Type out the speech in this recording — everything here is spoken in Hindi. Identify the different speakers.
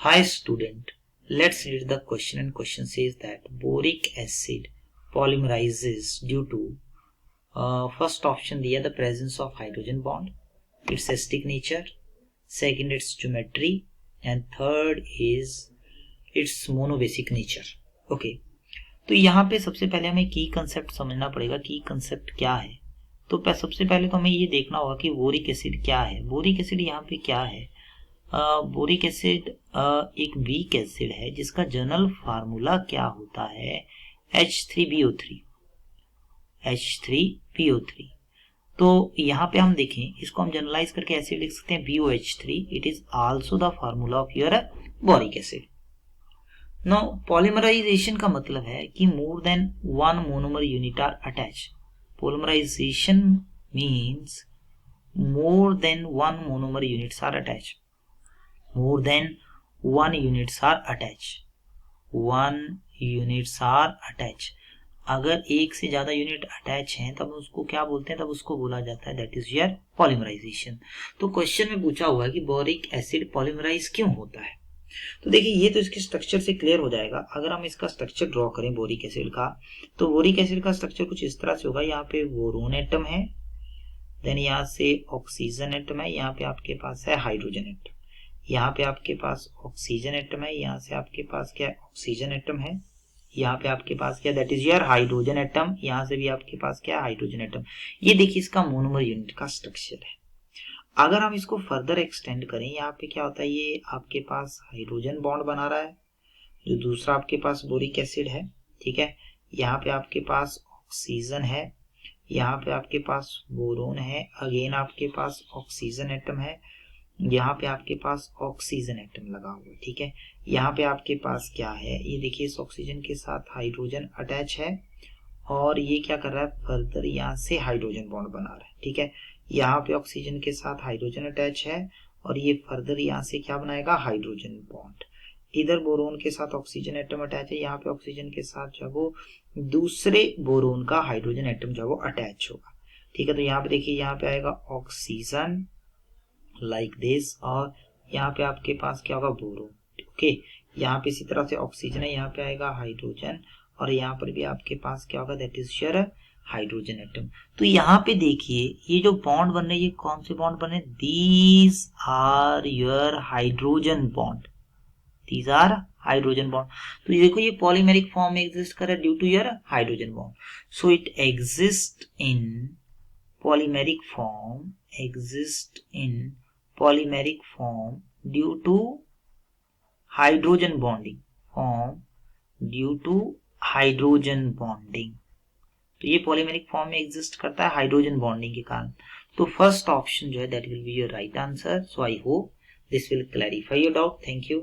Speaker 1: Hi student, let's read the question, and question says that boric acid polymerizes due to first option दिया the presence of hydrogen bond, its acidic nature, second its geometry, and third is its monobasic nature. Okay, तो यहाँ पे सबसे पहले हमें की कंसेप्ट समझना पड़ेगा. की कंसेप्ट क्या है? तो सबसे पहले तो हमें ये देखना होगा कि बोरिक एसिड क्या है. बोरिक एसिड यहाँ पे क्या है? बोरिक एसिड एक वीक एसिड है जिसका जनरल फार्मूला क्या होता है? H3BO3. H3BO3. तो यहाँ पे हम देखें, इसको हम जनरलाइज करके ऐसे लिख सकते हैं BOH3. It is also the formula of your boric acid. No polymerisation का मतलब है कि more than one monomer unit are attach. Polymerisation means more than one monomer units are attached. More than one units are attached. One units are attached. अगर एक से ज्यादा यूनिट अटैच हैं तब उसको क्या बोलते हैं? तब उसको बोला जाता है दैट इज योर पॉलीमराइजेशन. तो क्वेश्चन में पूछा हुआ है कि बोरिक एसिड पॉलीमराइज क्यों होता है. तो देखिए, ये तो इसके स्ट्रक्चर से क्लियर हो जाएगा. अगर हम इसका स्ट्रक्चर ड्रॉ करें बोरिक एसिड का, तो बोरिक एसिड का स्ट्रक्चर कुछ इस तरह से होगा. यहाँ पे बोरोन एटम है, देन यहाँ से ऑक्सीजन एटम है, यहाँ पे आपके पास है हाइड्रोजन एटम, यहाँ पे आपके पास ऑक्सीजन एटम है, यहाँ से आपके पास क्या है? ऑक्सीजन एटम है, यहाँ पे आपके पास क्या? That is your hydrogen atom, यहाँ से भी आपके पास क्या? Hydrogen atom. ये देखिए इसका मोनोमर यूनिट का स्ट्रक्चर है. अगर हम इसको फर्दर एक्सटेंड करें, यहाँ पे क्या होता है? ये आपके पास हाइड्रोजन बॉन्ड बना रहा है, जो दूसरा आपके पास बोरिक एसिड है. ठीक है, यहाँ पे आपके पास ऑक्सीजन है, यहाँ पे आपके पास बोरोन है, अगेन आपके पास ऑक्सीजन एटम है, यहाँ पे आपके पास ऑक्सीजन एटम लगा हुआ है. ठीक है, यहाँ पे आपके पास क्या है? ये देखिए इस ऑक्सीजन के साथ हाइड्रोजन अटैच है और ये क्या कर रहा है? फर्दर यहाँ से हाइड्रोजन बॉन्ड बना रहा है. ठीक है, यहाँ पे ऑक्सीजन के साथ हाइड्रोजन अटैच है और ये फर्दर यहाँ से क्या बनाएगा? Hydrogen bond. इधर बोरोन के साथ ऑक्सीजन एटम अटैच है, यहाँ पे ऑक्सीजन के साथ जो वो दूसरे बोरोन का हाइड्रोजन एटम जो वो अटैच होगा. ठीक है, तो यहाँ पे देखिए, यहाँ पे आएगा ऑक्सीजन लाइक दिस, और यहाँ पे आपके पास क्या होगा? बोरोन. ओके, यहाँ पे इसी तरह से ऑक्सीजन है, यहाँ पे आएगा हाइड्रोजन, और यहाँ पर भी आपके पास क्या होगा? That is your hydrogen atom. तो यहाँ पे देखिए ये जो बॉन्ड बन रहे हैं, ये कौन से बॉन्ड बन रहे हैं? These are your hydrogen bond. These are hydrogen bond. तो ये देखो, ये polymeric form में exist कर रहा है due to your hydrogen bond. So it exists in polymeric form, exist in polymeric form due to hydrogen bonding. Form due to hydrogen bonding. तो ये polymeric form में exist करता है hydrogen bonding के कारण. तो first option जो है that will be your right answer. So I hope this will clarify your doubt. Thank you.